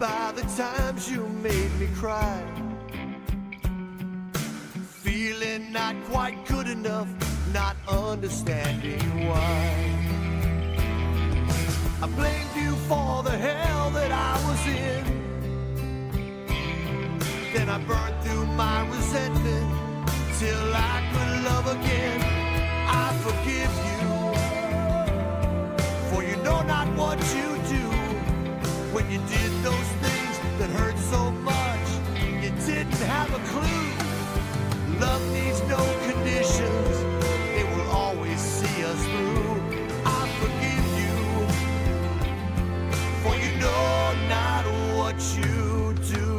by the times you made me cry. Feeling not quite good enough, not understanding why. I blamed you for the hell that I was in. Then I burned through my resentment till I could love again. I forgive you, for you know not what you do. When you did those things that hurt so much, you didn't have a clue. Love needs no conditions, it will always see us through. I forgive you, for you know not what you do.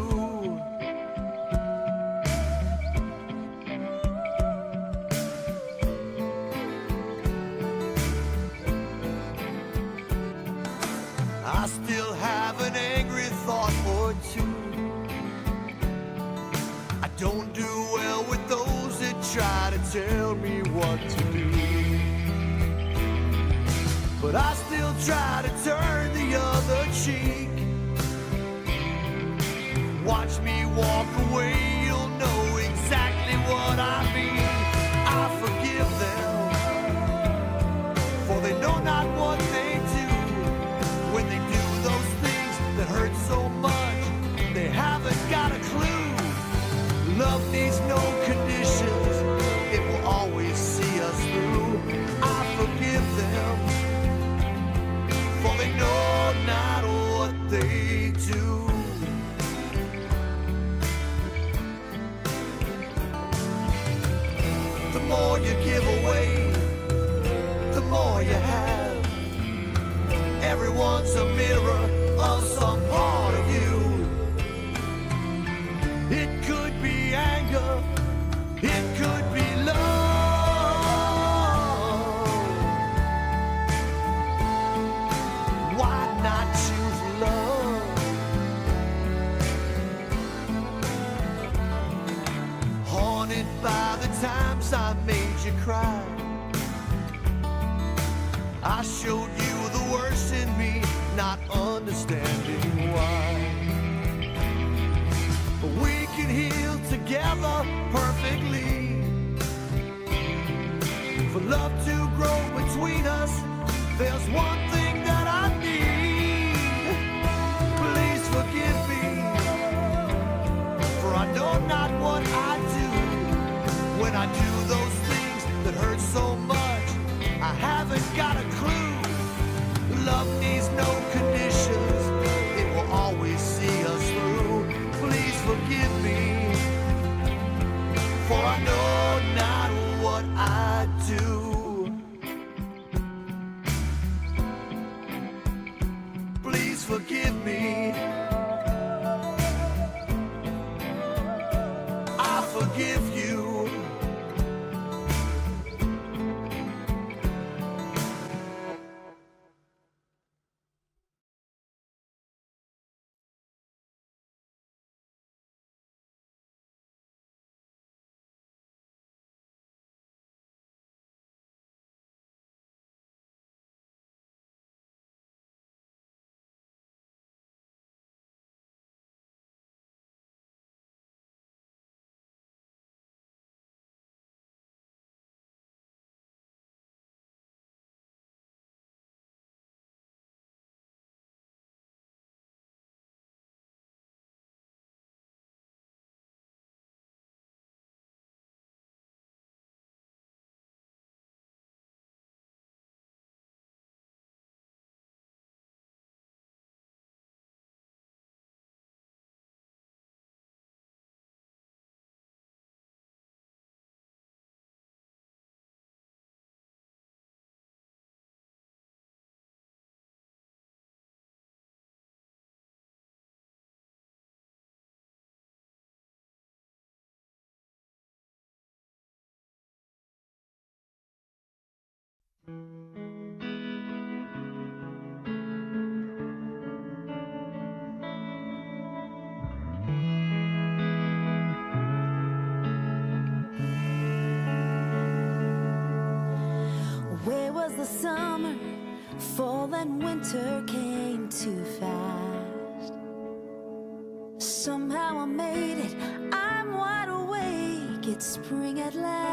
I still have an angry thought or two. I don't do well with those that try to tell me what to do. But I still try to turn the other cheek. Watch me walk away, you'll know exactly what I mean. I forgive them, for they know not what they do. When they do those things that hurt so much, they haven't got a clue. Love needs no conditions, it will always see us through. I forgive them, for they know not what they do. The more you give away, the more you have. Everyone's a mirror of some part of you. It could be anger, it could be love. Why not choose love? Haunted by the times I made you cry. I showed you the worst in me, not understanding why. But we can heal together perfectly. For love to grow between us, there's one thing that I need. Please forgive me, for I know not what I do. When I do those things that hurt so much, I haven't got a clue. Love needs no conditions, it will always see us through. Please forgive me, for I know not what I do. Please forgive me, I forgive you. summer, fall and winter came too fast. Somehow I made it, I'm wide awake, it's spring at last.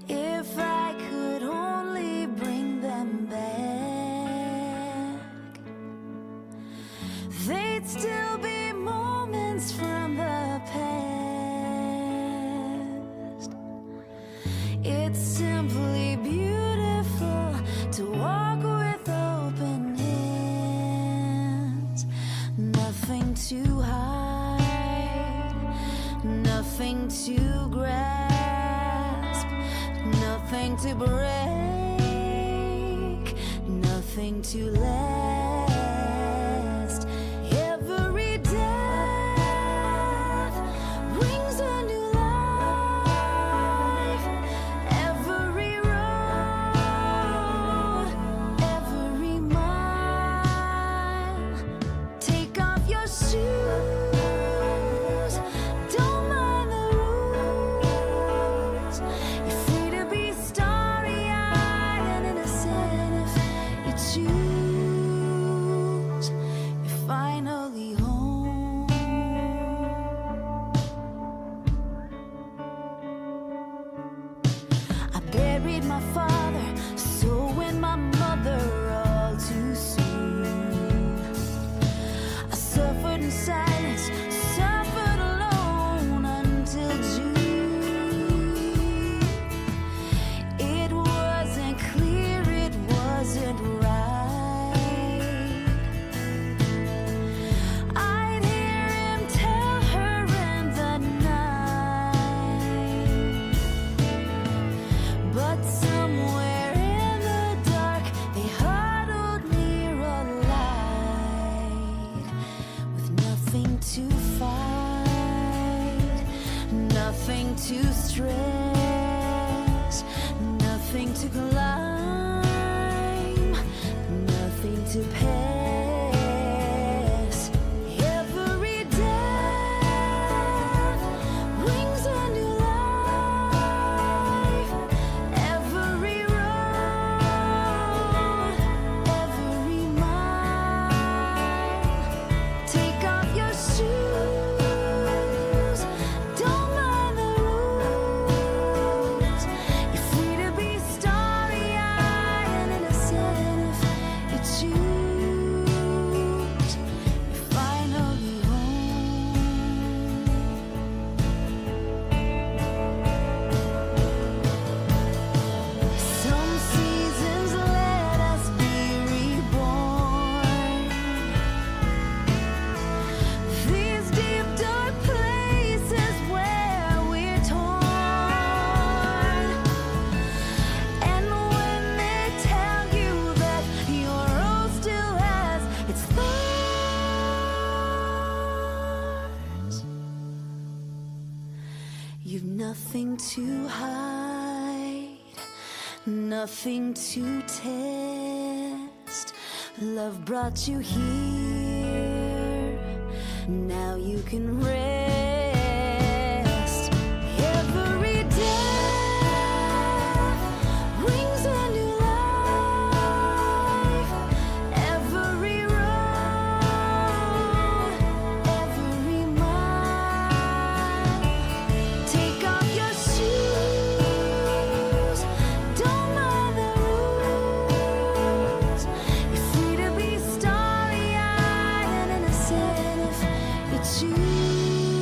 If I could only bring them back, they'd still be moments from the past. It's simply beautiful to walk with open hands. Nothing to hide, nothing to grasp, nothing to break, nothing to last. Every death brings a new life. Every road, every mile. Take off your shoes, don't mind the rules. You're free to be starry-eyed and innocent if you choose. You're finally home. I buried my father, so went my mother all too soon. I suffered in silence, suffered alone until June. It wasn't clear, it wasn't right. I'd hear him tell her in the night, but somewhere in the dark they huddled near a light, with nothing to fight, nothing to stress, nothing to climb, nothing to pass. Every death brings a new life. Every road, every mile. Take off your shoes, don't mind the rules. You're free to be starry-eyed and innocent if you choose. You're finally home. Some seasons let us be reborn. These deep dark places where we're torn. And when they tell you that your rose still has its thorns, you've nothing to hide, nothing to test. Love brought you here, now you can rest. Every death brings a new life. Every road, every mile. Take off your shoes, don't mind the rules. You're free to be starry-eyed and innocent if you choose.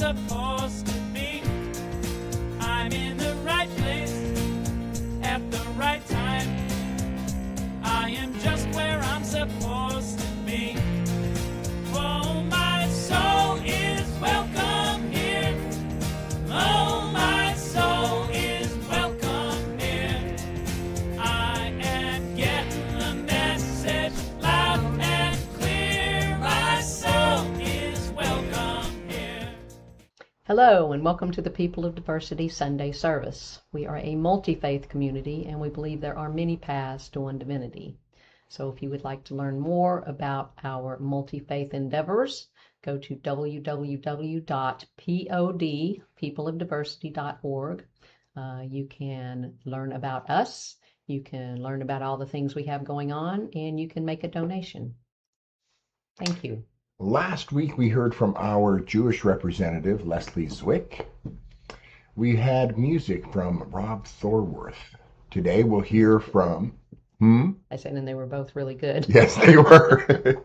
supposed to be. I'm in the right place at the right time. I am just where I'm supposed to be. Oh, my soul is welcome here. Oh, my soul is welcome here. I am getting the message loud and clear. My soul is welcome here. Hello, and welcome to the People of Diversity Sunday service. We are a multi-faith community, and we believe there are many paths to one divinity. So if you would like to learn more about our multi-faith endeavors, go to www.peopleofdiversity.org. You can learn about us, you can learn about all the things we have going on, and you can make a donation. Thank you. Last week we heard from our Jewish representative, Leslie Zwick. We had music from Rob Thorworth. Today we'll hear from... I said, and they were both really good. Yes, they were.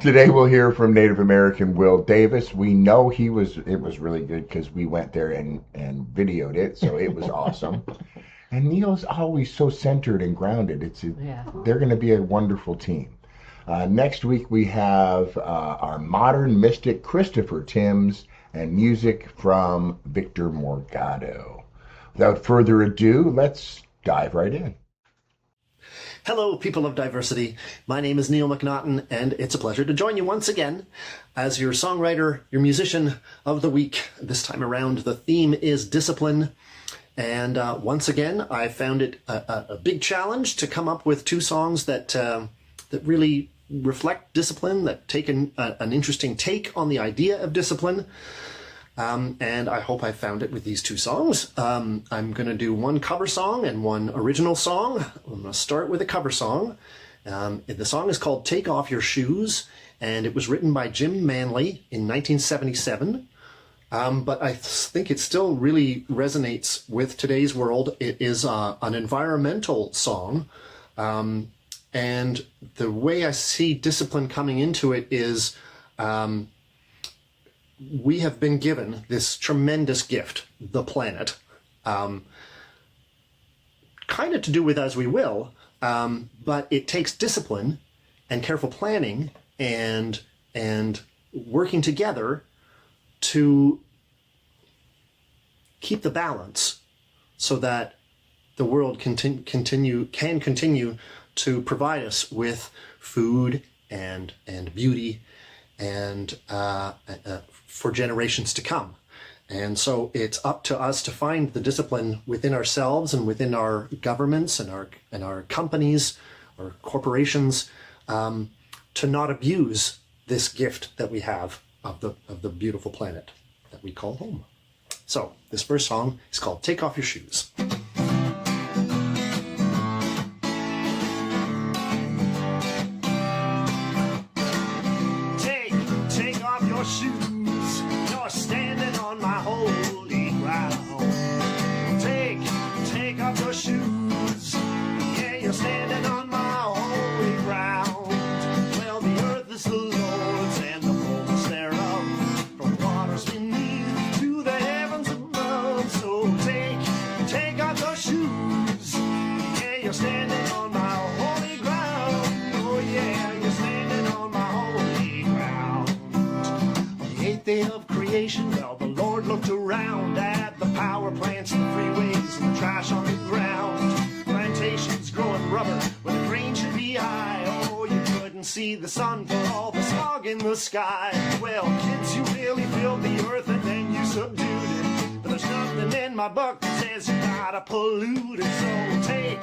Today we'll hear from Native American Will Davis. We know it was really good because we went there and videoed it, so it was awesome. And Neil's always so centered and grounded. They're going to be a wonderful team. Next week we have our modern mystic Christopher Timms and music from Victor Morgado. Without further ado, let's dive right in. Hello, people of diversity. My name is Neil McNaughton, and it's a pleasure to join you once again as your songwriter, your musician of the week. This time around, the theme is discipline. And once again, I found it a big challenge to come up with two songs that really reflect discipline, that take an interesting take on the idea of discipline. And I hope I found it with these two songs. I'm going to do one cover song and one original song. I'm going to start with a cover song. The song is called Take Off Your Shoes, and it was written by Jim Manley in 1977. But I think it still really resonates with today's world. It is an environmental song. And the way I see discipline coming into it is... we have been given this tremendous gift, the planet, kind of to do with as we will, but it takes discipline and careful planning and working together to keep the balance so that the world can continue to provide us with food and beauty and for generations to come. And so it's up to us to find the discipline within ourselves and within our governments and our companies or corporations to not abuse this gift that we have of the beautiful planet that we call home. So this first song is called Take Off Your Shoes. Take off your shoes. You're standing on my holy ground. Take off your shoes. Yeah, you're standing on my holy ground. Well, the earth is the Lord's and the fullness thereof, from waters beneath to the heavens above. So take off your shoes. Yeah, you're standing on my holy ground. Oh yeah, you're standing on my holy ground. The eighth day of creation, well, the Lord looked around at the power plants, the freeways, and the trash on the ground. Plantations growing rubber where the grain should be high. Oh, you couldn't see the sun for all the smog in the sky. Well, kids, you really filled the earth and then you subdued it. But there's nothing in my book that says you gotta pollute it. So take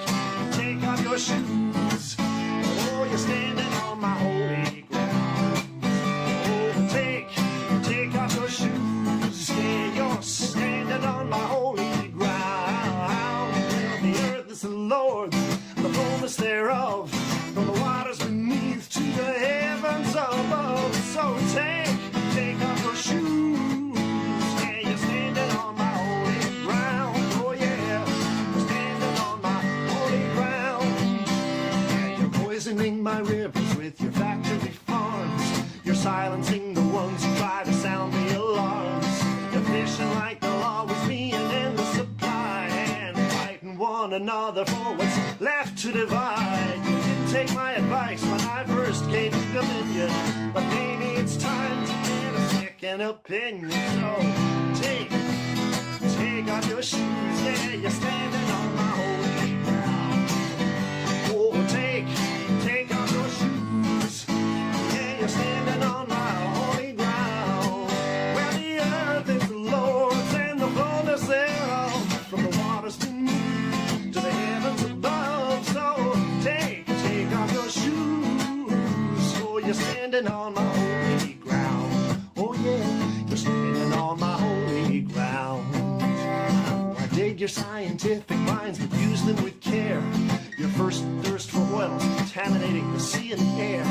off your shoes. Oh, you're standing on my holy ground. Oh, take off your shoes. Yeah, you're standing on my holy ground. Well, the earth is the Lord's, the fullness thereof, from the waters beneath to the heavens above. So take off your shoes. Yeah, you're standing on my holy ground. Oh yeah, you're standing on my holy ground. Yeah, you're poisoning my rivers with your factory farms. You're silencing the ones who try to sound the alarms. wishing like there'll always be an endless supply, and fighting one another for what's left to divide. You didn't take my advice when I first gave you dominion, but maybe it's time to get a second opinion. So take off your shoes, yeah, you're standing on my holy ground. Oh, take off your shoes, yeah, you're standing on my holy ground. Where the earth is the Lord's and the fullness thereof, from the waters beneath to the heavens above. So take off your shoes, oh, you're standing on my holy ground. Oh yeah, you're standing on my holy ground. Dig your scientific minds, but use them with care. Your first thirst for oil is contaminating the sea and the air.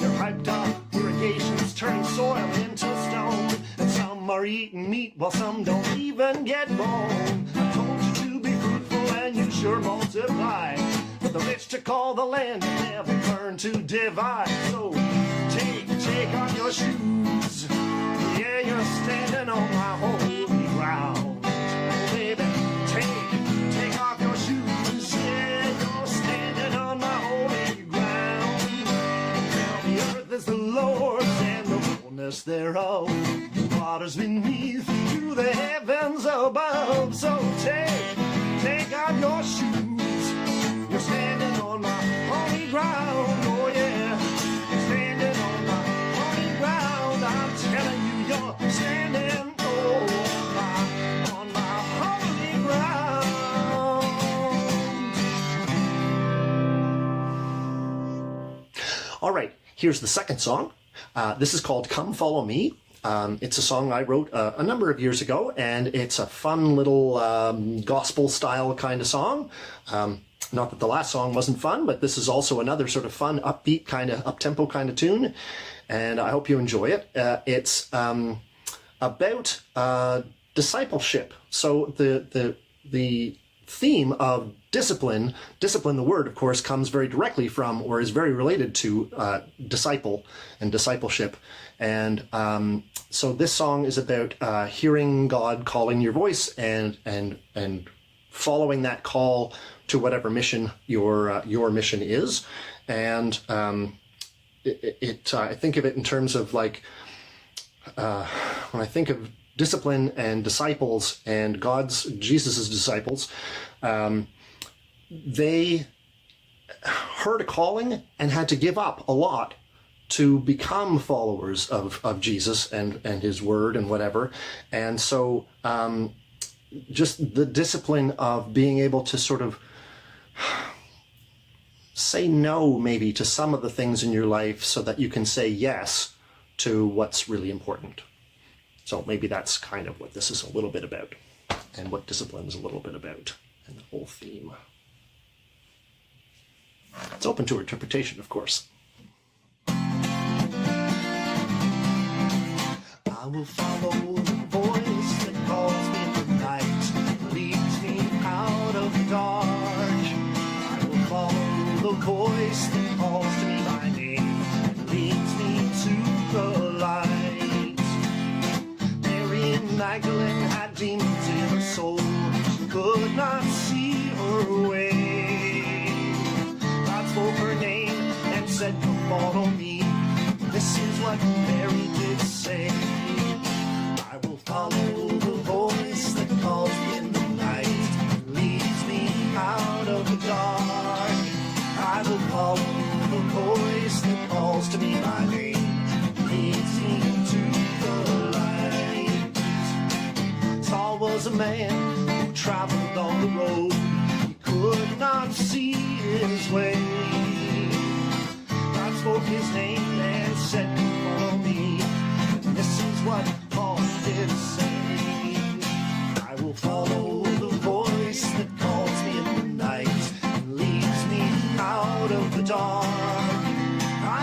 Your hyped up irrigation's turning soil into stone, and some are eating meat while some don't even get bone. I told you to be fruitful and you sure multiply, for the rich to call the land and never learn to divide. So take off your shoes, yeah, you're standing on my holy ground. Baby, take off your shoes, yeah, you're standing on my holy ground. Now the earth is the Lord's and the fullness thereof, the waters beneath to the heavens above. So take off your shoes, you're standing on my holy ground. Oh yeah, you're standing on my holy ground. I'm telling you, you're standing on my holy ground. All right, here's the second song. This is called Come Follow Me. It's a song I wrote a number of years ago, and it's a fun little gospel-style kind of song. Not that the last song wasn't fun, but this is also another sort of fun, upbeat, kind of up-tempo kind of tune, and I hope you enjoy it. It's about discipleship. So the theme of discipline, the word, of course, comes very directly from, or is very related to, disciple and discipleship. And so this song is about hearing God calling your voice and following that call to whatever mission your mission is. And I think of it in terms of like, when I think of discipline and disciples and Jesus's disciples, they heard a calling and had to give up a lot to become followers of Jesus and his word and whatever. And so just the discipline of being able to sort of say no maybe to some of the things in your life so that you can say yes to what's really important. So maybe that's kind of what this is a little bit about, and what discipline is a little bit about, and the whole theme. It's open to interpretation, of course. I will follow the voice that calls me in the night, leads me out of the dark. I will follow the voice that calls to me by name and leads me to the light. Mary Magdalene had demons in her soul, she could not see her way. God spoke her name and said, "Come follow me." This is what Mary did say. I will follow the voice that calls me in the night, leads me out of the dark. I will follow the voice that calls to me by name, leads me to the light. Saul was a man who traveled on the road, he could not see his way. God spoke his name and said, "Come follow me." And this is what Paul did say. I will follow the voice that calls me in the night and leads me out of the dark.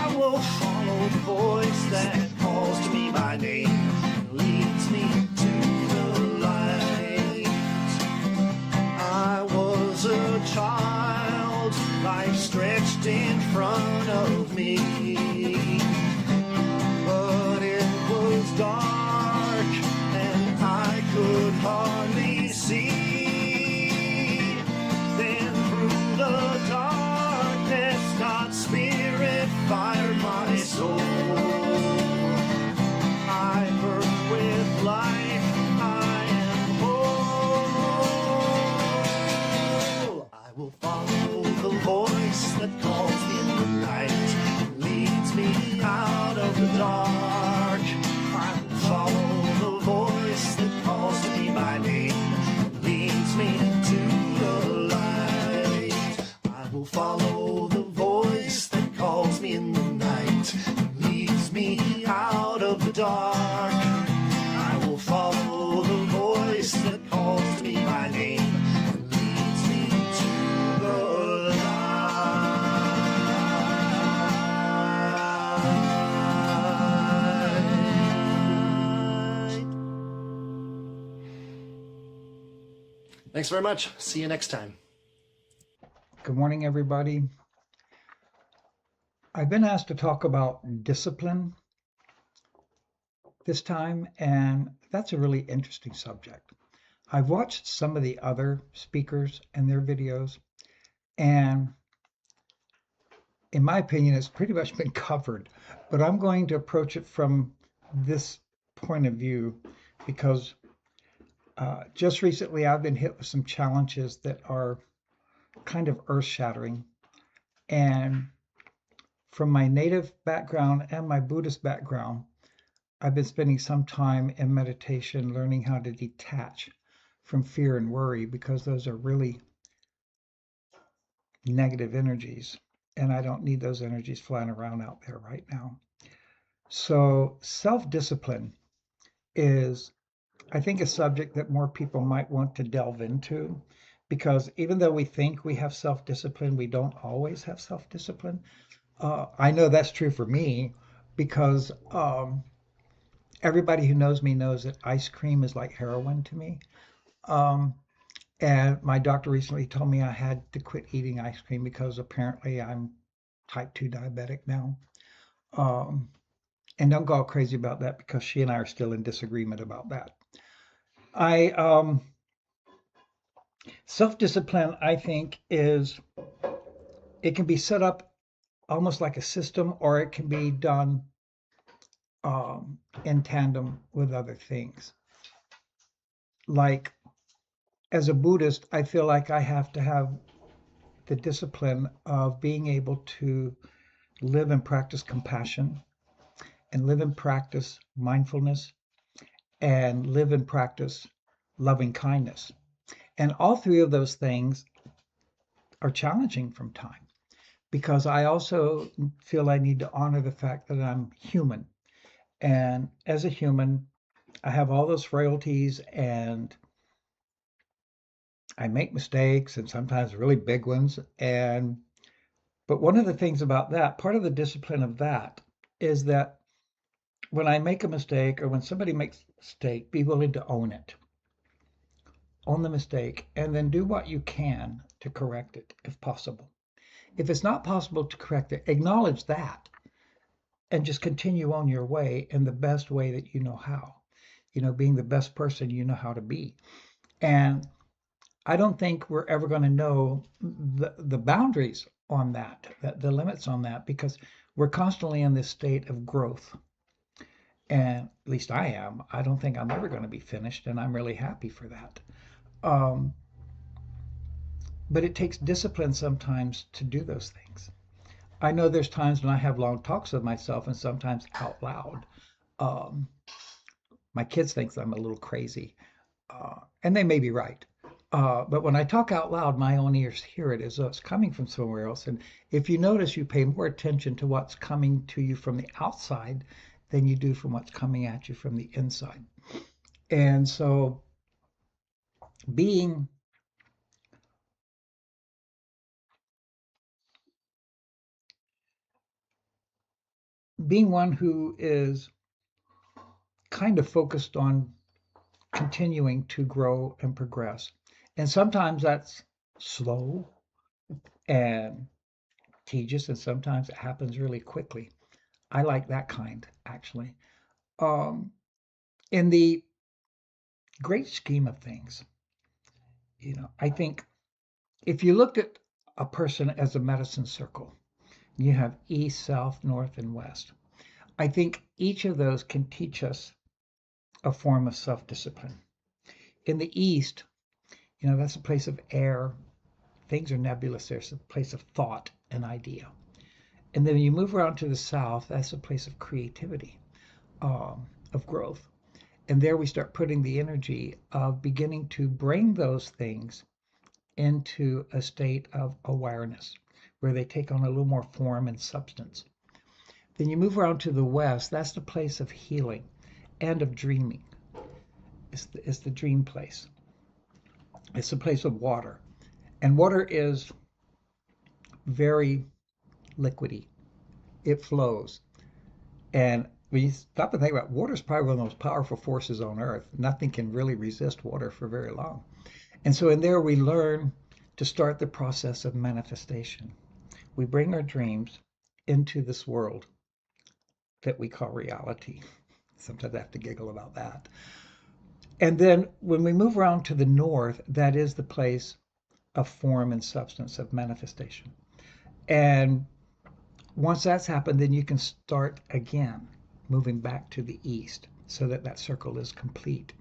I will follow the voice that calls to me by name and leads me to the light. I was a child, life stretched in front of me. dark. I will follow the voice that calls me by name and leads me to the light. Thanks very much. See you next time. Good morning, everybody. I've been asked to talk about discipline this time, and that's a really interesting subject. I've watched some of the other speakers and their videos, and in my opinion, it's pretty much been covered, but I'm going to approach it from this point of view because just recently I've been hit with some challenges that are kind of earth-shattering. And from my native background and my Buddhist background, I've been spending some time in meditation learning how to detach from fear and worry because those are really negative energies, and I don't need those energies flying around out there right now. So self-discipline is, I think, a subject that more people might want to delve into, because even though we think we have self-discipline, we don't always have self-discipline. I know that's true for me because everybody who knows me knows that ice cream is like heroin to me. And my doctor recently told me I had to quit eating ice cream because apparently I'm type 2 diabetic now. And don't go all crazy about that because she and I are still in disagreement about that. Self-discipline, I think, it can be set up almost like a system, or it can be done in tandem with other things. Like, as a Buddhist, I feel like I have to have the discipline of being able to live and practice compassion, and live and practice mindfulness, and live and practice loving kindness. And all three of those things are challenging from time, because I also feel I need to honor the fact that I'm human. And as a human, I have all those frailties, and I make mistakes, and sometimes really big ones. But one of the things about that, part of the discipline of that, is that when I make a mistake, or when somebody makes a mistake, be willing to own it. Own the mistake, and then do what you can to correct it, if possible. If it's not possible to correct it, acknowledge that, and just continue on your way in the best way that you know how. Being the best person you know how to be. And I don't think we're ever going to know the boundaries on that, the limits on that, because we're constantly in this state of growth. And at least I am. I don't think I'm ever going to be finished, and I'm really happy for that. But it takes discipline sometimes to do those things. I know there's times when I have long talks with myself, and sometimes out loud. My kids think I'm a little crazy, and they may be right. But when I talk out loud, my own ears hear it as though it's coming from somewhere else. And if you notice, you pay more attention to what's coming to you from the outside than you do from what's coming at you from the inside. And so being one who is kind of focused on continuing to grow and progress. And sometimes that's slow and tedious, and sometimes it happens really quickly. I like that kind, actually. In the great scheme of things, I think if you looked at a person as a medicine circle, you have east, south, north, and west. I think each of those can teach us a form of self-discipline. In the east, that's a place of air. Things are nebulous. There's a place of thought and idea. And then when you move around to the south, that's a place of creativity, of growth. And there we start putting the energy of beginning to bring those things into a state of awareness, where they take on a little more form and substance. Then you move around to the west. That's the place of healing and of dreaming. It's the dream place. It's the place of water. And water is very liquidy. It flows. And when you stop and think about it, water is probably one of the most powerful forces on earth. Nothing can really resist water for very long. And so in there we learn to start the process of manifestation. We bring our dreams into this world that we call reality. Sometimes I have to giggle about that. And then when we move around to the north, that is the place of form and substance, of manifestation. And once that's happened, then you can start again, moving back to the east so that that circle is complete.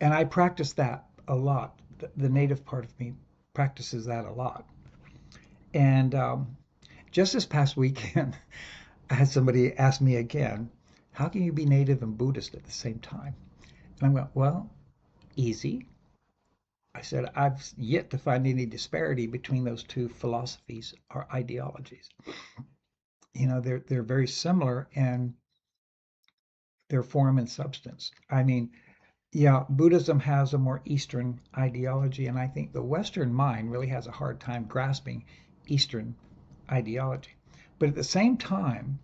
And I practice that a lot. The native part of me practices that a lot. And just this past weekend, I had somebody ask me again, how can you be native and Buddhist at the same time? And I went, well, easy. I said, I've yet to find any disparity between those two philosophies or ideologies. You know, they're very similar in their form and substance. I mean, yeah, Buddhism has a more Eastern ideology, and I think the Western mind really has a hard time grasping Eastern ideology. But at the same time,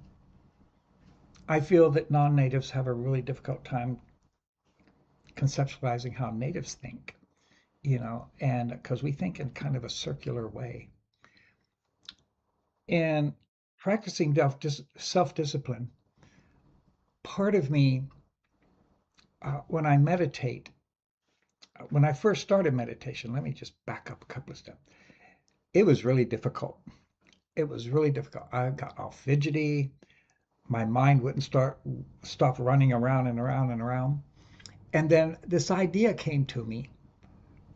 I feel that non-natives have a really difficult time conceptualizing how natives think, you know, and because we think in kind of a circular way. And practicing self-discipline, part of me, when I meditate, when I first started meditation, let me just back up a couple of steps. It was really difficult. It was really difficult. I got all fidgety. My mind wouldn't stop running around and around and around. And then this idea came to me.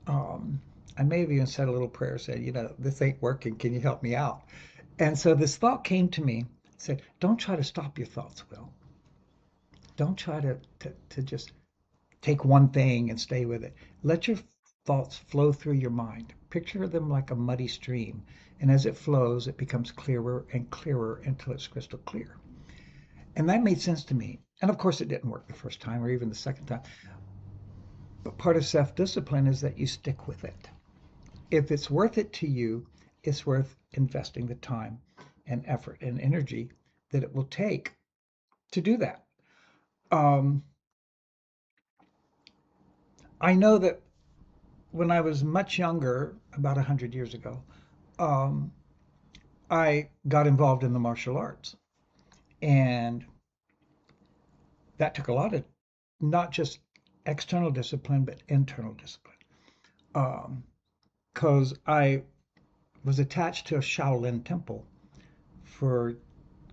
I may have even said a little prayer, said, you know, this ain't working. Can you help me out? And so this thought came to me, said, don't try to stop your thoughts, Will. Don't try to just take one thing and stay with it. Let your thoughts flow through your mind. Picture them like a muddy stream. And as it flows, it becomes clearer and clearer until it's crystal clear. And that made sense to me. And of course, it didn't work the first time or even the second time. But part of self-discipline is that you stick with it. If it's worth it to you, it's worth investing the time and effort and energy that it will take to do that. I know that when I was much younger, about 100 years ago, I got involved in the martial arts. And that took a lot of not just external discipline, but internal discipline. Because I was attached to a Shaolin temple for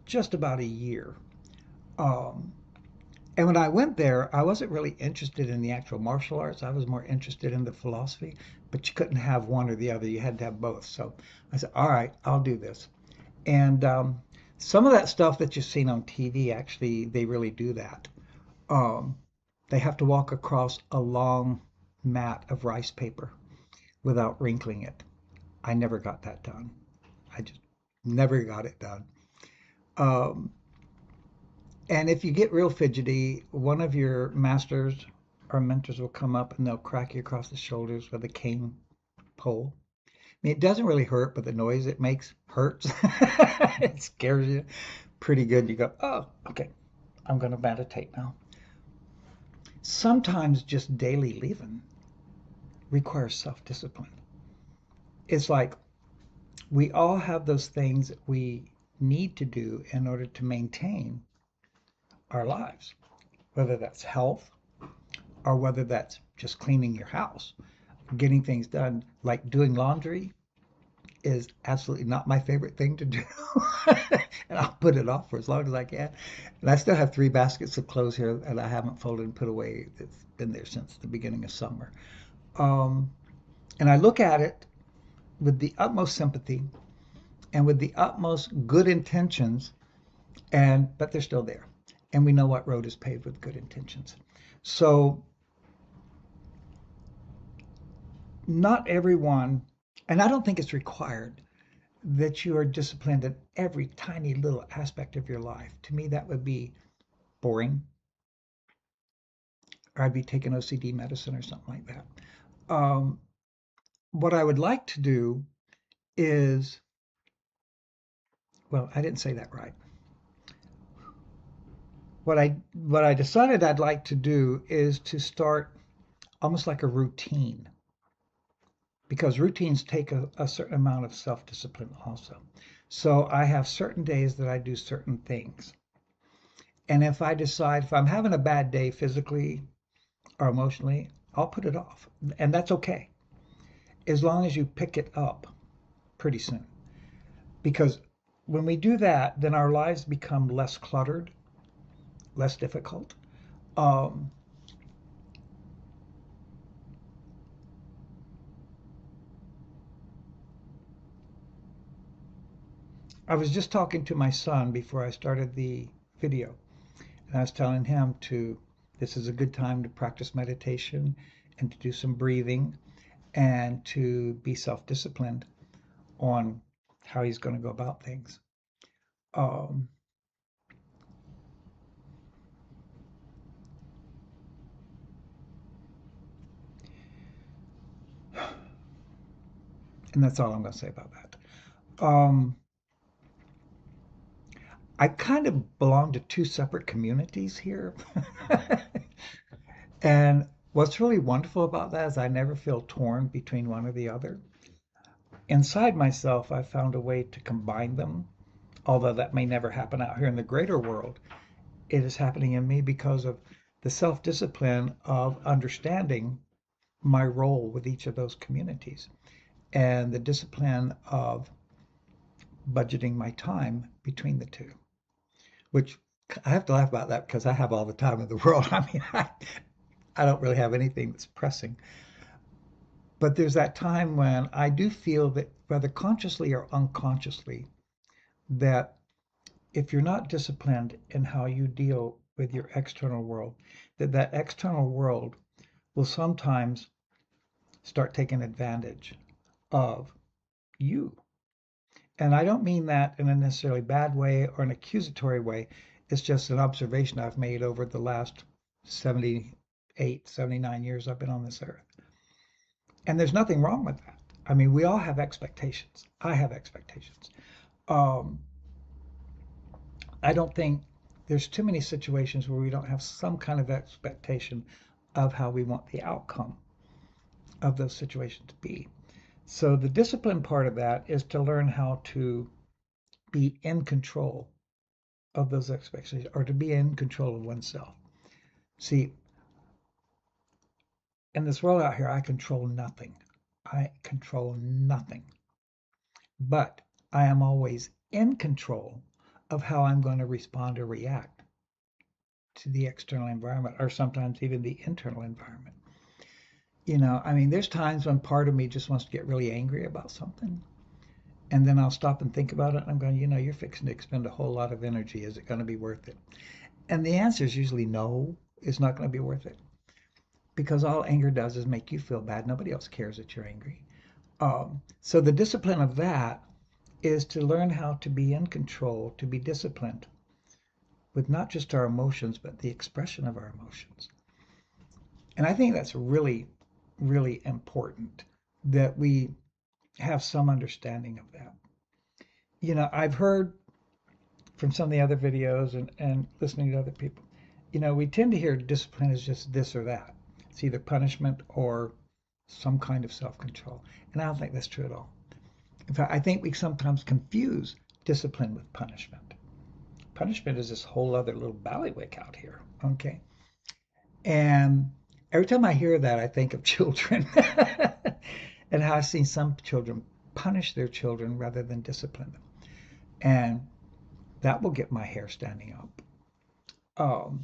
just about a year. And when I went there, I wasn't really interested in the actual martial arts. I was more interested in the philosophy, but you couldn't have one or the other. You had to have both. So I said, all right, I'll do this. And some of that stuff that you've seen on TV, actually, they really do that. They have to walk across a long mat of rice paper without wrinkling it. I never got that done. I just never got it done. And if you get real fidgety, one of your masters or mentors will come up and they'll crack you across the shoulders with a cane pole. I mean, it doesn't really hurt, but the noise it makes hurts. It scares you pretty good. You go, oh, okay, I'm going to meditate now. Sometimes just daily living requires self-discipline. It's like we all have those things that we need to do in order to maintain our lives, whether that's health or whether that's just cleaning your house, getting things done. Like doing laundry is absolutely not my favorite thing to do. And I'll put it off for as long as I can. And I still have 3 baskets of clothes here that I haven't folded and put away. That's been there since the beginning of summer. And I look at it with the utmost sympathy and with the utmost good intentions, but they're still there. And we know what road is paved with good intentions. So not everyone, and I don't think it's required, that you are disciplined in every tiny little aspect of your life. To me, that would be boring. Or I'd be taking OCD medicine or something like that. What I would like to do is, well, I didn't say that right. What I decided I'd like to do is to start almost like a routine, because routines take a certain amount of self-discipline also. So I have certain days that I do certain things. And if I decide, if I'm having a bad day physically or emotionally, I'll put it off. And that's okay, as long as you pick it up pretty soon. Because when we do that, then our lives become less cluttered, less difficult. I was just talking to my son before I started the video, and I was telling him this is a good time to practice meditation and to do some breathing and to be self-disciplined on how he's going to go about things. And that's all I'm going to say about that. I kind of belong to two separate communities here. And what's really wonderful about that is I never feel torn between one or the other. Inside myself, I found a way to combine them, although that may never happen out here in the greater world. It is happening in me because of the self-discipline of understanding my role with each of those communities, and the discipline of budgeting my time between the two, which I have to laugh about that because I have all the time in the world. I mean, I don't really have anything that's pressing. But there's that time when I do feel that, whether consciously or unconsciously, that if you're not disciplined in how you deal with your external world, that external world will sometimes start taking advantage of you. And I don't mean that in a necessarily bad way or an accusatory way. It's just an observation I've made over the last 78, 79 years I've been on this earth. And there's nothing wrong with that. I mean, we all have expectations. I have expectations. I don't think there's too many situations where we don't have some kind of expectation of how we want the outcome of those situations to be. So the discipline part of that is to learn how to be in control of those expectations, or to be in control of oneself. See, in this world out here, I control nothing. I control nothing. But I am always in control of how I'm going to respond or react to the external environment, or sometimes even the internal environment. You know, I mean, there's times when part of me just wants to get really angry about something. And then I'll stop and think about it. And I'm going, you know, you're fixing to expend a whole lot of energy. Is it going to be worth it? And the answer is usually no, it's not going to be worth it. Because all anger does is make you feel bad. Nobody else cares that you're angry. So the discipline of that is to learn how to be in control, to be disciplined with not just our emotions, but the expression of our emotions. And I think that's really, really important that we have some understanding of that. You know, I've heard from some of the other videos and listening to other people, you know, we tend to hear discipline is just this or that. It's either punishment or some kind of self-control. And I don't think that's true at all. In fact, I think we sometimes confuse discipline with punishment. Punishment is this whole other little bailiwick out here, okay? And every time I hear that, I think of children and how I've seen some children punish their children rather than discipline them. And that will get my hair standing up.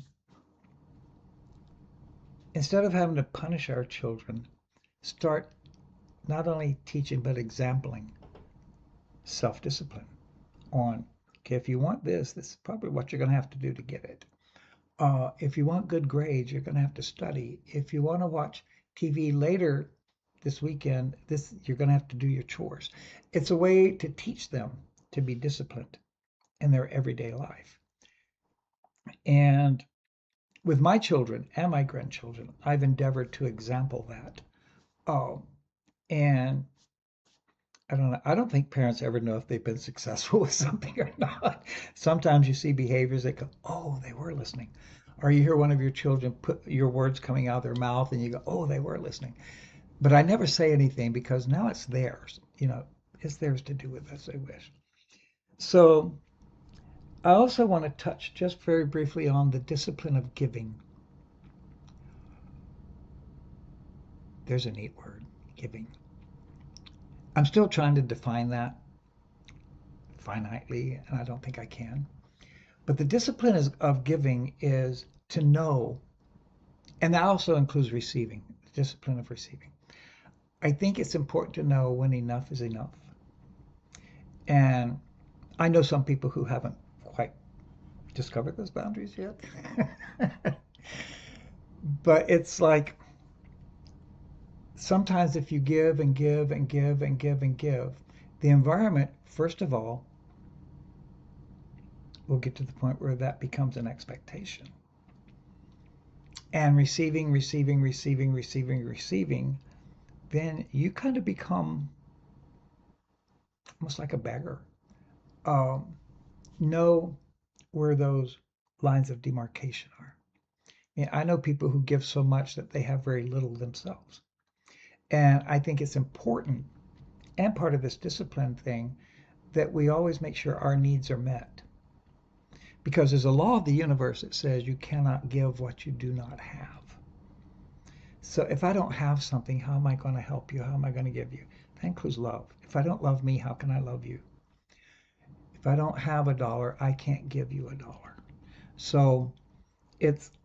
Instead of having to punish our children, start not only teaching but exempling self-discipline on, okay, if you want this is probably what you're going to have to do to get it. If you want good grades, you're going to have to study. If you want to watch TV later this weekend, you're going to have to do your chores. It's a way to teach them to be disciplined in their everyday life. And with my children and my grandchildren, I've endeavored to example that. And I don't know. I don't think parents ever know if they've been successful with something or not. Sometimes you see behaviors that go, oh, they were listening. Or you hear one of your children put your words coming out of their mouth and you go, oh, they were listening. But I never say anything because now it's theirs. It's theirs to do with as they wish. So I also want to touch just very briefly on the discipline of giving. There's a neat word, giving. I'm still trying to define that finitely, and I don't think I can. But the discipline of giving is to know, and that also includes receiving, the discipline of receiving. I think it's important to know when enough is enough. And I know some people who haven't quite discovered those boundaries yet. But it's like, sometimes if you give and give and give and give and give, the environment, first of all, will get to the point where that becomes an expectation. And receiving, then you kind of become almost like a beggar. Know where those lines of demarcation are. I know people who give so much that they have very little themselves. And I think it's important, and part of this discipline thing, that we always make sure our needs are met. Because there's a law of the universe that says you cannot give what you do not have. So if I don't have something, how am I going to help you? How am I going to give you? That includes love. If I don't love me, how can I love you? If I don't have $1, I can't give you $1. So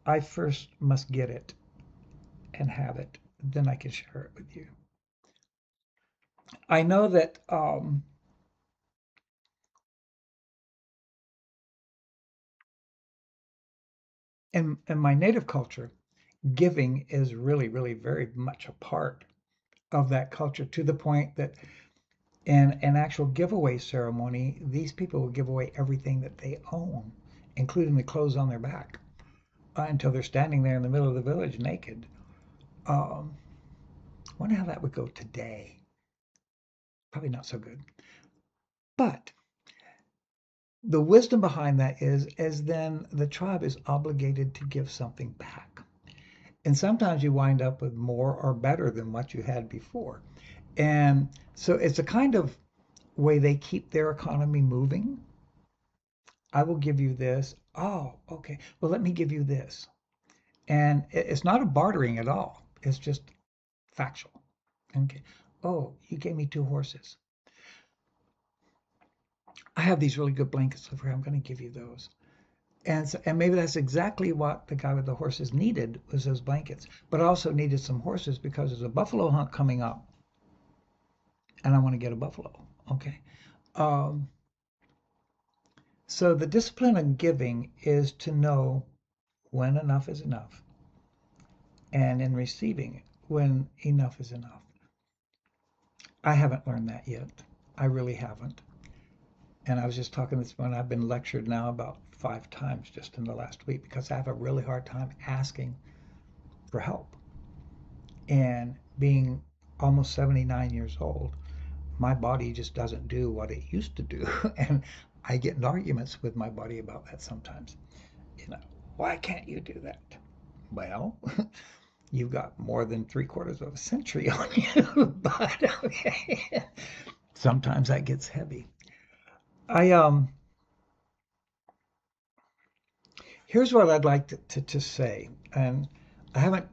I first must get it and have it. Then I can share it with you. I know that in my native culture, giving is really, really very much a part of that culture, to the point that in an actual giveaway ceremony, these people will give away everything that they own, including the clothes on their back, until they're standing there in the middle of the village naked. I wonder how that would go today. Probably not so good. But the wisdom behind that is then the tribe is obligated to give something back. And sometimes you wind up with more or better than what you had before. And so it's a kind of way they keep their economy moving. I will give you this. Oh, okay. Well, let me give you this. And it's not a bartering at all. It's just factual. Okay. Oh, you gave me 2 horses. I have these really good blankets over here. I'm going to give you those. And maybe that's exactly what the guy with the horses needed, was those blankets. But also needed some horses because there's a buffalo hunt coming up. And I want to get a buffalo. Okay. So the discipline of giving is to know when enough is enough. And in receiving, when enough is enough. I haven't learned that yet. I really haven't. And I was just talking this morning, I've been lectured now about 5 times just in the last week because I have a really hard time asking for help. And being almost 79 years old, my body just doesn't do what it used to do. And I get in arguments with my body about that sometimes. Why can't you do that? Well, you've got more than 3/4 of a century on you, but okay. Sometimes that gets heavy. Here's what I'd like to say, and I haven't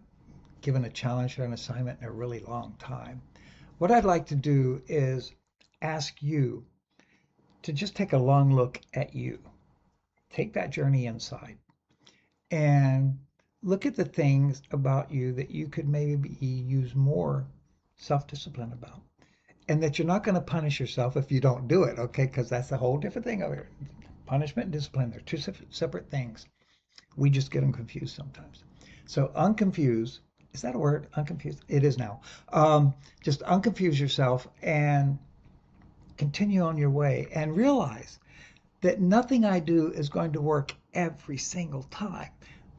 given a challenge or an assignment in a really long time. What I'd like to do is ask you to just take a long look at you. Take that journey inside and look at the things about you that you could maybe use more self-discipline about. And that you're not going to punish yourself if you don't do it, okay? Because that's a whole different thing over here. Punishment and discipline, they're 2 separate things. We just get them confused sometimes. So unconfuse Is that a word? Unconfused? It is now. Just unconfuse yourself and continue on your way and realize that nothing I do is going to work every single time.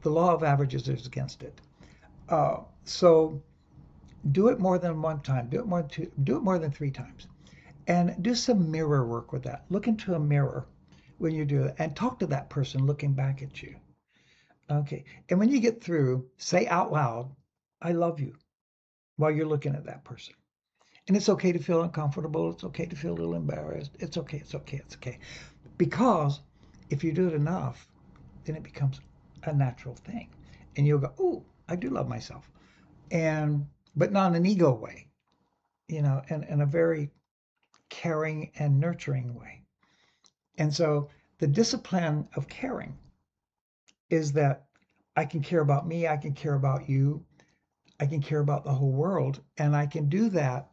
The law of averages is against it. So do it more than one time. Do it more than two. Do it more than three times. And do some mirror work with that. Look into a mirror when you do it and talk to that person looking back at you. Okay. And when you get through, say out loud, I love you, while you're looking at that person. And it's okay to feel uncomfortable. It's okay to feel a little embarrassed. It's okay. It's okay. It's okay. Because if you do it enough, then it becomes a natural thing. And you'll go, oh, I do love myself. But not in an ego way, and in a very caring and nurturing way. And so the discipline of caring is that I can care about me, I can care about you, I can care about the whole world, and I can do that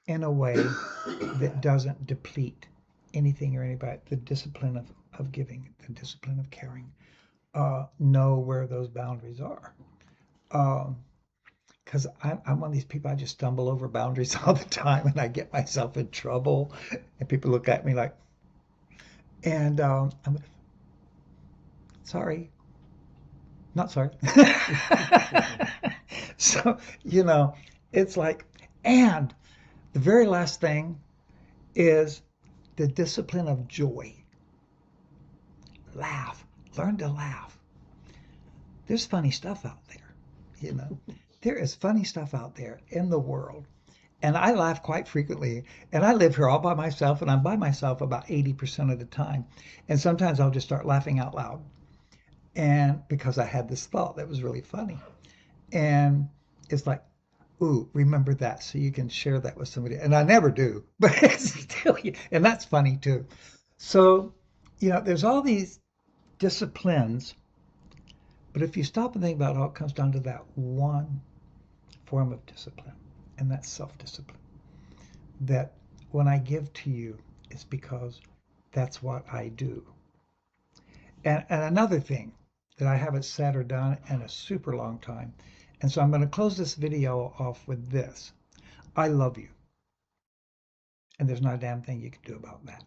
in a way that doesn't deplete anything or anybody. The discipline of giving, the discipline of caring, know where those boundaries are. Because I'm one of these people, I just stumble over boundaries all the time and I get myself in trouble and people look at me like, and I'm sorry, not sorry. So, it's like, and the very last thing is the discipline of joy. Laugh, learn to laugh. There's funny stuff out there, There is funny stuff out there in the world. And I laugh quite frequently. And I live here all by myself, and I'm by myself about 80% of the time. And sometimes I'll just start laughing out loud. And because I had this thought that was really funny. And it's like, ooh, remember that, so you can share that with somebody. And I never do, but it's still, and that's funny too. So, there's all these disciplines. But if you stop and think about it, all comes down to that one form of discipline, and that's self-discipline. That when I give to you, it's because that's what I do. And another thing that I haven't said or done in a super long time, and so I'm going to close this video off with this. I love you. And there's not a damn thing you can do about that.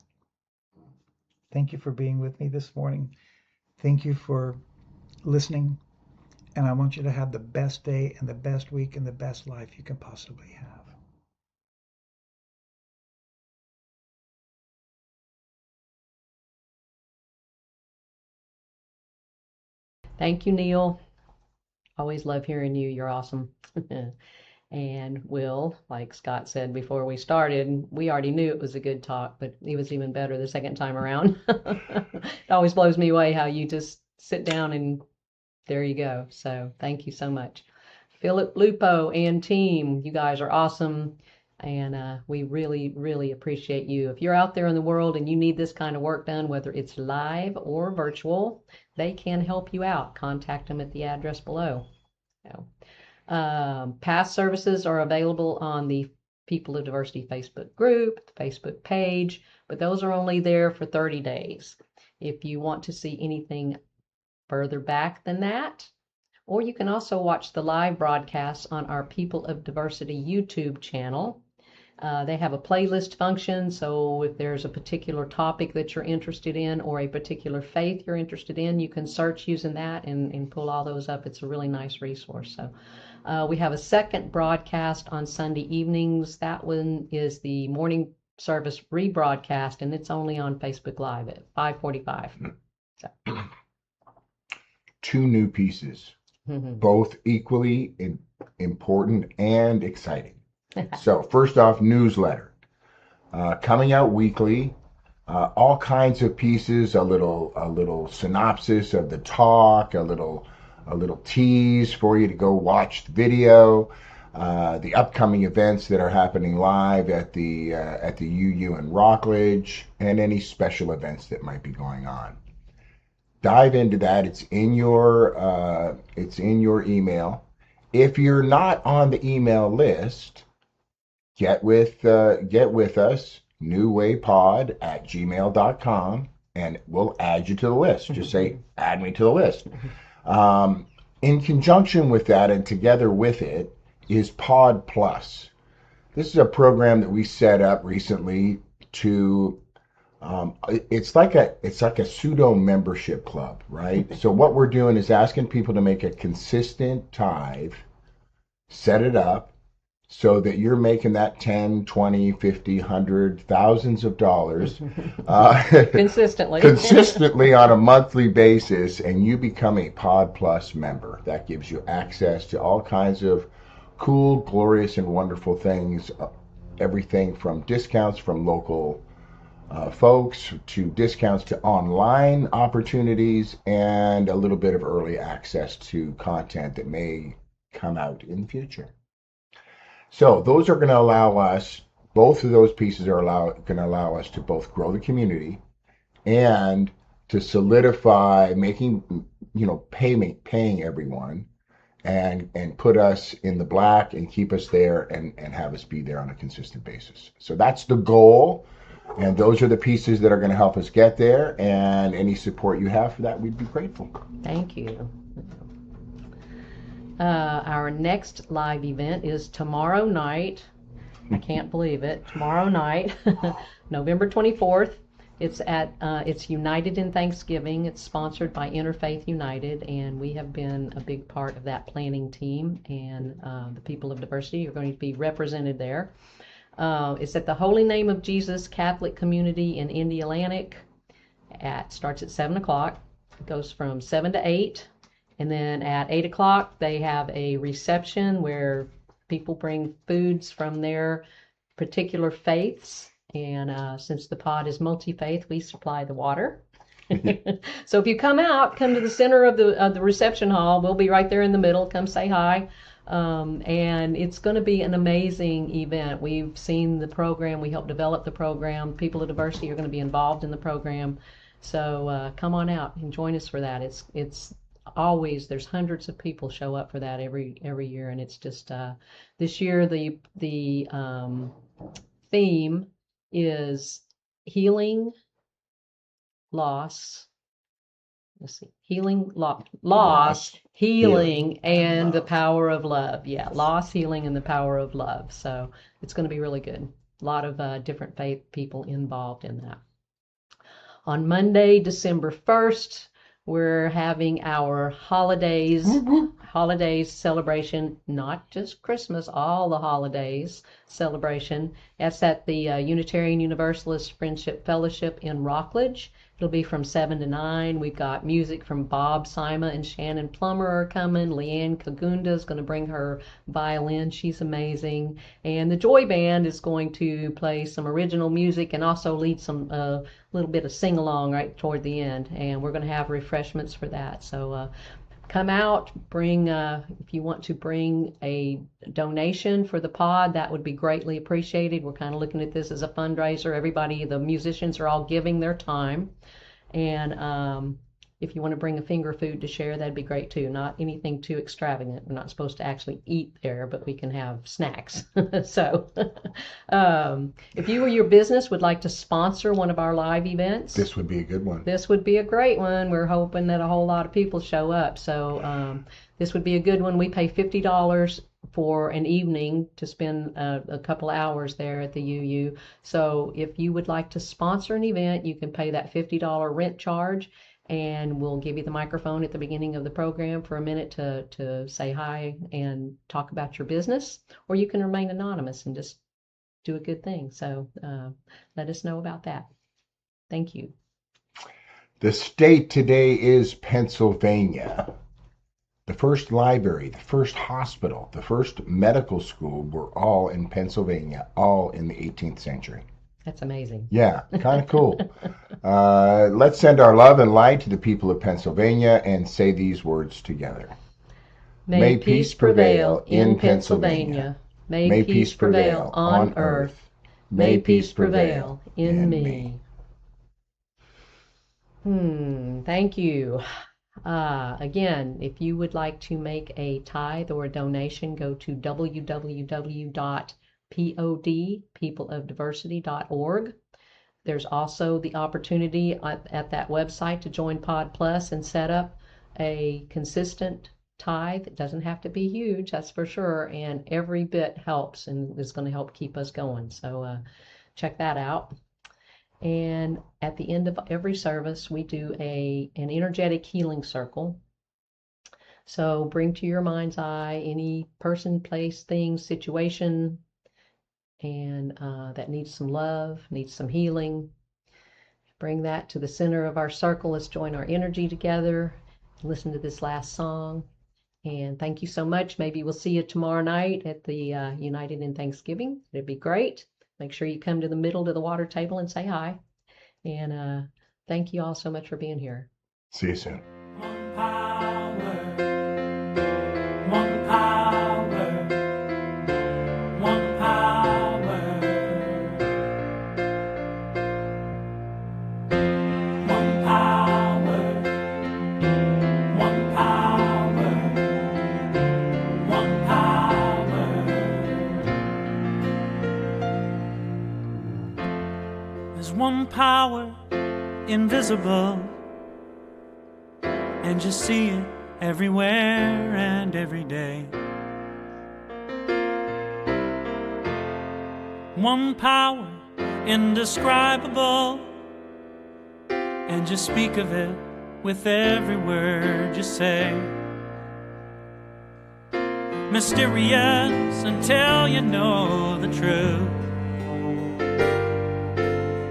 Thank you for being with me this morning. Thank you for listening, and I want you to have the best day and the best week and the best life you can possibly have. Thank you, Neil. Always love hearing you. You're awesome. And Will, like Scott said before we started, we already knew it was a good talk, but it was even better the second time around. It always blows me away how you just sit down and there you go. So thank you so much. Philip Lupo and team, you guys are awesome. And we really, really appreciate you. If you're out there in the world and you need this kind of work done, whether it's live or virtual, they can help you out. Contact them at the address below. So, past services are available on the People of Diversity Facebook group, the Facebook page, but those are only there for 30 days. If you want to see anything further back than that, or you can also watch the live broadcasts on our People of Diversity YouTube channel. They have a playlist function, so if there's a particular topic that you're interested in or a particular faith you're interested in, you can search using that and pull all those up. It's a really nice resource. So we have a second broadcast on Sunday evenings. That one is the morning service rebroadcast, and it's only on Facebook Live at 5:45. So. 2 new pieces, both equally important and exciting. So first off, newsletter, coming out weekly, all kinds of pieces, a little synopsis of the talk, a little tease for you to go watch the video, the upcoming events that are happening live at the UU in Rockledge, and any special events that might be going on. Dive into that. It's in your email. If you're not on the email list, get with us, newwaypod@gmail.com, and we'll add you to the list. Just say, add me to the list. In conjunction with that and together with it is Pod Plus. This is a program that we set up recently to it's like a pseudo membership club, right? So what we're doing is asking people to make a consistent tithe, set it up so that you're making that 10, 20, 50, 100, thousands of dollars Consistently. consistently on a monthly basis, and you become a Pod Plus member. That gives you access to all kinds of cool, glorious, and wonderful things. Everything from discounts from local folks to discounts to online opportunities and a little bit of early access to content that may come out in the future. So those are going to allow us, both of those pieces are going to allow us to both grow the community and to solidify making, paying everyone and put us in the black and keep us there and have us be there on a consistent basis. So that's the goal. And those are the pieces that are going to help us get there. And any support you have for that, we'd be grateful. Thank you. Our next live event is tomorrow night. I can't believe it. Tomorrow night, November 24th. It's United in Thanksgiving. It's sponsored by Interfaith United, and we have been a big part of that planning team. And the people of diversity are going to be represented there. It's at the Holy Name of Jesus Catholic Community in Indialantic. Starts at 7 o'clock. It goes from 7 to 8. And then at 8 o'clock, they have a reception where people bring foods from their particular faiths. And since the pod is multi-faith, we supply the water. So if you come to the center of the reception hall. We'll be right there in the middle. Come say hi. And it's going to be an amazing event. We've seen the program. We helped develop the program. People of diversity are going to be involved in the program. So come on out and join us for that. It's always, there's hundreds of people show up for that every year, and it's just this year the theme is healing, loss. Let's see, healing, loss, healing, and the power of love. Yeah, loss, healing, and the power of love. So it's going to be really good. A lot of different faith people involved in that. On Monday, December 1st, we're having our holidays celebration, not just Christmas, all the holidays celebration. That's at the Unitarian Universalist Friendship Fellowship in Rockledge. It'll be from 7 to 9. We've got music from Bob Sima and Shannon Plummer are coming. Leanne Kagunda is going to bring her violin. She's amazing. And the Joy Band is going to play some original music and also lead some little bit of sing-along right toward the end. And we're going to have refreshments for that. So come out, bring, if you want to bring a donation for the pod, that would be greatly appreciated. We're kind of looking at this as a fundraiser. Everybody, the musicians are all giving their time. And if you want to bring a finger food to share, that'd be great too. Not anything too extravagant. We're not supposed to actually eat there, but we can have snacks. So if you or your business would like to sponsor one of our live events, This would be a good one. this would be a great one. We're hoping that a whole lot of people show up. So this would be a good one. We pay $50 for an evening to spend a couple hours there at the UU. So if you would like to sponsor an event, you can pay that $50 rent charge, and we'll give you the microphone at the beginning of the program for a minute to say hi and talk about your business, or you can remain anonymous and just do a good thing. So let us know about that. Thank you. The state today is Pennsylvania. The first library, the first hospital, the first medical school were all in Pennsylvania, all in the 18th century. That's amazing. Yeah, kind of cool. Let's send our love and light to the people of Pennsylvania and say these words together. May peace prevail in Pennsylvania. May peace prevail on earth. May peace prevail in me. Thank you. Again, if you would like to make a tithe or a donation, go to www.peopleofdiversity.org. There's also the opportunity at that website to join Pod Plus and set up a consistent tithe. It doesn't have to be huge, that's for sure, and every bit helps and is going to help keep us going. So check that out. And at the end of every service, we do an energetic healing circle. So bring to your mind's eye any person, place, thing, situation, and that needs some love, needs some healing. Bring that to the center of our circle. Let's join our energy together. Listen to this last song. And thank you so much. Maybe we'll see you tomorrow night at the United in Thanksgiving. It'd be great. Make sure you come to the middle to the water table and say hi. And thank you all so much for being here. See you soon. One power, one power, one power, one power, one power, one power. There's one power invisible, and you see it everywhere and every day. One power indescribable, and you speak of it with every word you say. Mysterious until you know the truth,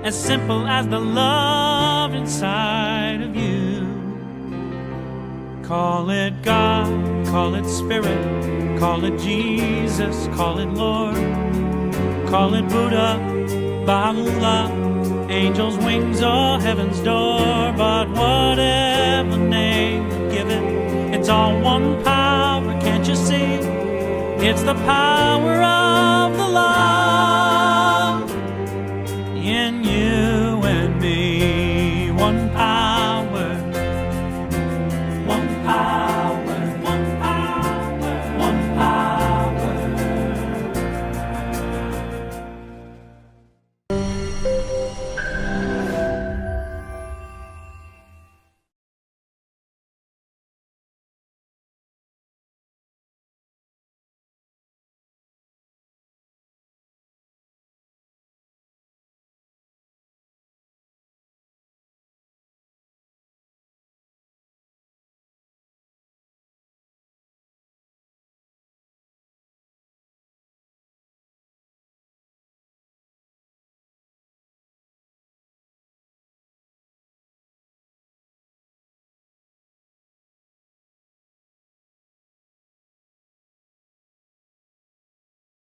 as simple as the love inside of you. Call it God, call it Spirit, call it Jesus, call it Lord, call it Buddha, Baha'u'llah, angels' wings or heaven's door. But whatever name you give it, it's all one power, can't you see? It's the power of